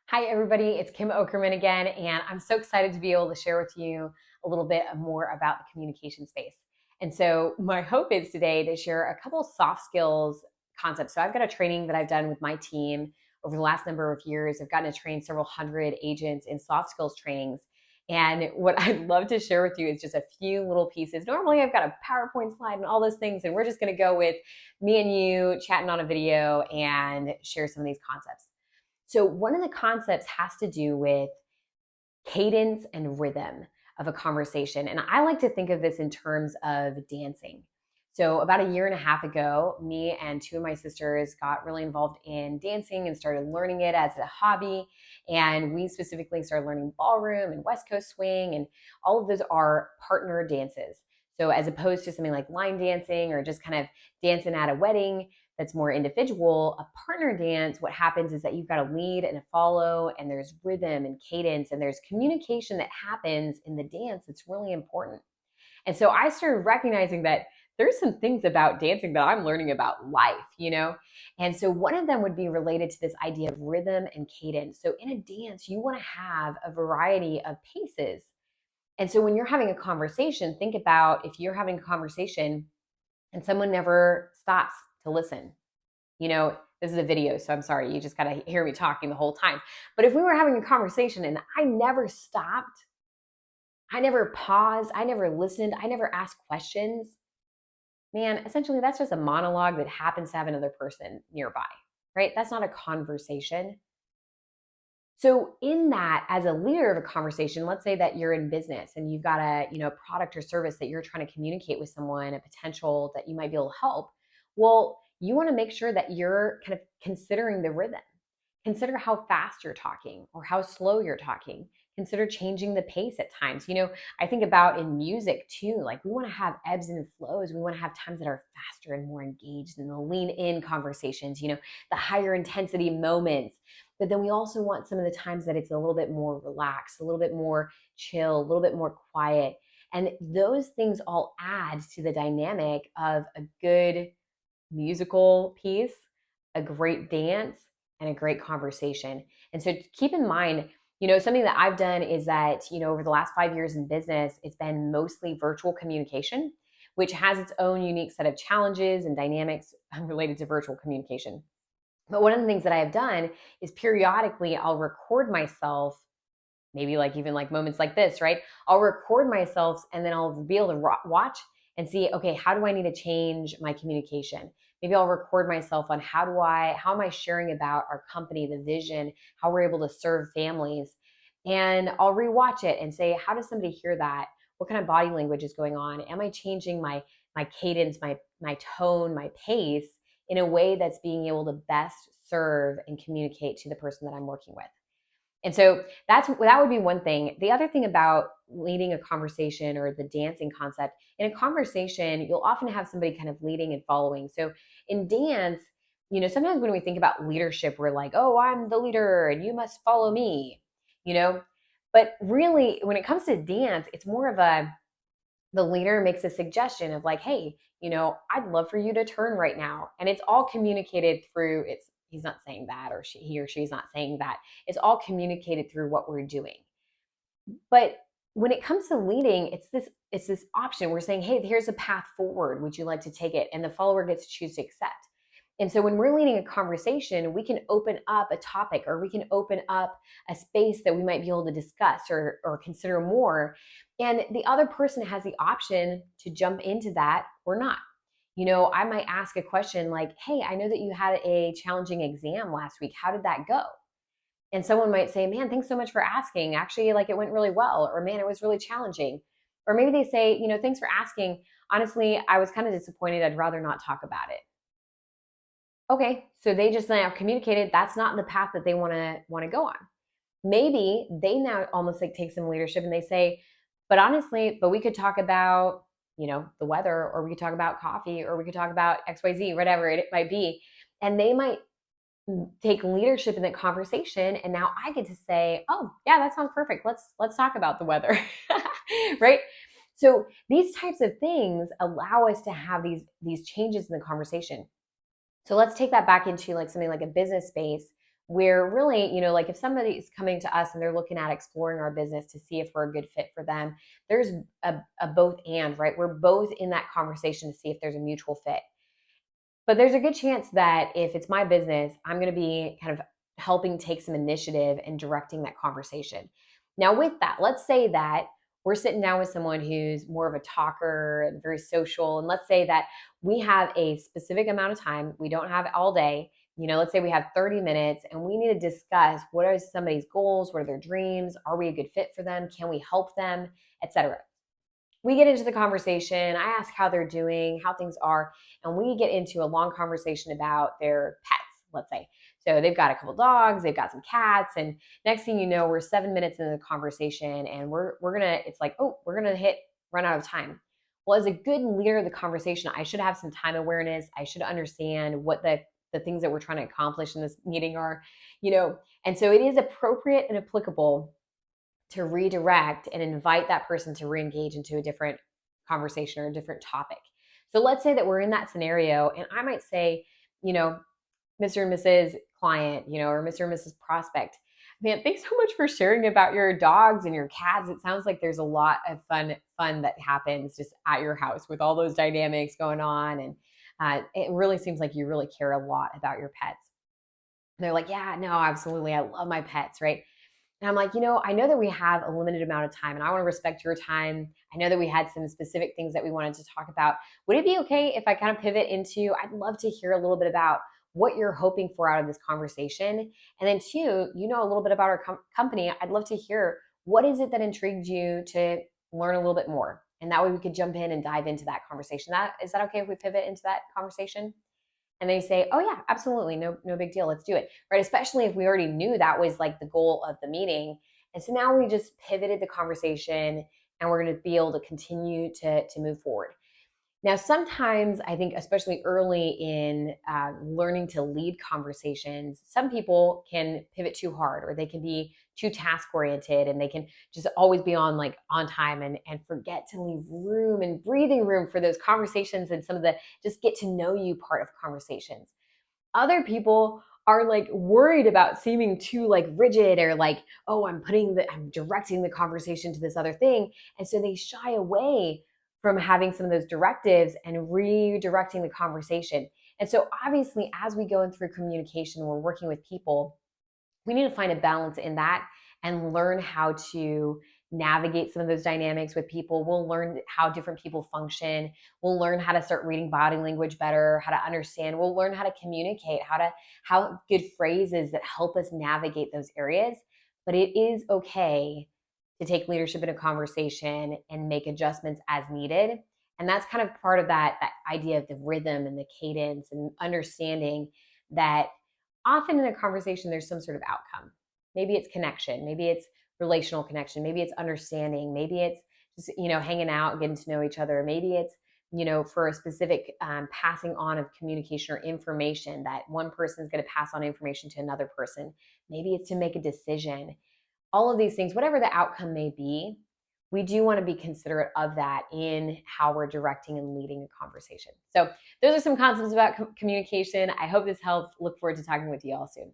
Hi, everybody. It's Kim Okerman again, and I'm so excited to be able to share with you a little bit more about the communication space. And so, my hope is today to share a couple soft skills concepts. So, I've got a training that I've done with my team over the last number of years. I've gotten to train several hundred agents in soft skills trainings. And what I'd love to share with you is just a few little pieces. Normally, I've got a PowerPoint slide and all those things, and we're just going to go with me and you chatting on a video and share some of these concepts. So, one of the concepts has to do with cadence and rhythm of a conversation. And I like to think of this in terms of dancing. So, about a year and a half ago, me and two of my sisters got really involved in dancing and started learning it as a hobby. And we specifically started learning ballroom and West Coast swing, and all of those are partner dances. So, as opposed to something like line dancing or just kind of dancing at a wedding, that's more individual, a partner dance, what happens is that you've got a lead and a follow, and there's rhythm and cadence, and there's communication that happens in the dance that's really important. And so I started recognizing that there's some things about dancing that I'm learning about life. And so one of them would be related to this idea of rhythm and cadence. So in a dance, you want to have a variety of paces. And so when you're having a conversation, think about if you're having a conversation and someone never stops to listen. This is a video, so I'm sorry, you just got to hear me talking the whole time. But if we were having a conversation and I never stopped, I never paused, I never listened, I never asked questions, man, essentially that's just a monologue that happens to have another person nearby, right? That's not a conversation. So in that, as a leader of a conversation, let's say that you're in business and you've got a product or service that you're trying to communicate with someone, a potential that you might be able to help. Well, you want to make sure that you're kind of considering the rhythm. Consider how fast you're talking or how slow you're talking. Consider changing the pace at times. I think about in music too, like we want to have ebbs and flows. We want to have times that are faster and more engaged and the lean in conversations, the higher intensity moments. But then we also want some of the times that it's a little bit more relaxed, a little bit more chill, a little bit more quiet. And those things all add to the dynamic of a good musical piece, a great dance, and a great conversation. And so keep in mind, something that I've done is that, over the last 5 years in business, it's been mostly virtual communication, which has its own unique set of challenges and dynamics related to virtual communication. But one of the things that I have done is periodically I'll record myself, maybe like even like moments like this, right? I'll record myself and then I'll be able to watch and see, okay, how do I need to change my communication? Maybe I'll record myself on how am I sharing about our company, the vision, how we're able to serve families. And I'll rewatch it and say, how does somebody hear that? What kind of body language is going on? Am I changing my cadence, my tone, my pace in a way that's being able to best serve and communicate to the person that I'm working with? And so that would be one thing. The other thing about leading a conversation or the dancing concept, in a conversation, you'll often have somebody kind of leading and following. So in dance, sometimes when we think about leadership, we're like, oh, I'm the leader and you must follow me, you know? But really, when it comes to dance, it's more of the leader makes a suggestion of like, hey, I'd love for you to turn right now. And it's all communicated through he's not saying that, or he or she's not saying that. It's all communicated through what we're doing. But when it comes to leading, it's this option. We're saying, hey, here's a path forward. Would you like to take it? And the follower gets to choose to accept. And so when we're leading a conversation, we can open up a topic, or we can open up a space that we might be able to discuss or consider more. And the other person has the option to jump into that or not. I might ask a question like, hey, I know that you had a challenging exam last week. How did that go? And someone might say, man, thanks so much for asking. Actually, like it went really well. Or man, it was really challenging. Or maybe they say, thanks for asking. Honestly, I was kind of disappointed. I'd rather not talk about it. Okay, so they just now communicated that's not the path that they want to go on. Maybe they now almost like take some leadership and they say, but honestly, we could talk about, the weather, or we could talk about coffee, or we could talk about XYZ, whatever it might be. And they might take leadership in that conversation. And now I get to say, oh yeah, that sounds perfect. Let's talk about the weather. Right? So these types of things allow us to have these changes in the conversation. So let's take that back into like something like a business space where really, like if somebody's coming to us and they're looking at exploring our business to see if we're a good fit for them, there's a both and, right? We're both in that conversation to see if there's a mutual fit. But there's a good chance that if it's my business, I'm going to be kind of helping take some initiative and directing that conversation. Now, with that, let's say that we're sitting down with someone who's more of a talker and very social. And let's say that we have a specific amount of time. We don't have it all day. Let's say we have 30 minutes and we need to discuss what are somebody's goals, what are their dreams, are we a good fit for them, can we help them, etc. We get into the conversation. I ask how they're doing, how things are, and we get into a long conversation about their pets, let's say. So they've got a couple dogs, they've got some cats, and next thing you know, we're 7 minutes into the conversation, and it's like, oh, we're gonna run out of time. Well, as a good leader of the conversation, I should have some time awareness. I should understand what the things that we're trying to accomplish in this meeting are, and so it is appropriate and applicable to redirect and invite that person to re-engage into a different conversation or a different topic. So let's say that we're in that scenario and I might say, Mr. and Mrs. Client, or Mr. and Mrs. Prospect, man, thanks so much for sharing about your dogs and your cats. It sounds like there's a lot of fun that happens just at your house with all those dynamics going on. And it really seems like you really care a lot about your pets. And they're like, yeah, no, absolutely. I love my pets, right? And I'm like, I know that we have a limited amount of time and I want to respect your time. I know that we had some specific things that we wanted to talk about. Would it be okay if I kind of pivot into, I'd love to hear a little bit about what you're hoping for out of this conversation. And then two, a little bit about our company. I'd love to hear what is it that intrigued you to learn a little bit more. And that way we could jump in and dive into that conversation. Is that okay if we pivot into that conversation? And they say, oh yeah, absolutely, no big deal, let's do it, right? Especially if we already knew that was like the goal of the meeting. And so now we just pivoted the conversation and we're going to be able to continue to move forward. Now, sometimes I think, especially early in learning to lead conversations, some people can pivot too hard or they can be too task oriented and they can just always be on time and forget to leave room and breathing room for those conversations and some of the just get to know you part of conversations. Other people are worried about seeming too rigid or oh, I'm directing the conversation to this other thing. And so they shy away from having some of those directives and redirecting the conversation. And so obviously, as we go in through communication, we're working with people, we need to find a balance in that and learn how to navigate some of those dynamics with people. We'll learn how different people function. We'll learn how to start reading body language better, how to understand. We'll learn how to communicate, how good phrases that help us navigate those areas. But it is okay to take leadership in a conversation and make adjustments as needed. And that's kind of part of that idea of the rhythm and the cadence and understanding that often in a conversation, there's some sort of outcome. Maybe it's connection. Maybe it's relational connection. Maybe it's understanding. Maybe it's just, hanging out, getting to know each other. Maybe it's, for a specific passing on of communication or information that one person is going to pass on information to another person. Maybe it's to make a decision. All of these things, whatever the outcome may be, we do want to be considerate of that in how we're directing and leading a conversation. So those are some concepts about communication. I hope this helps. Look forward to talking with you all soon.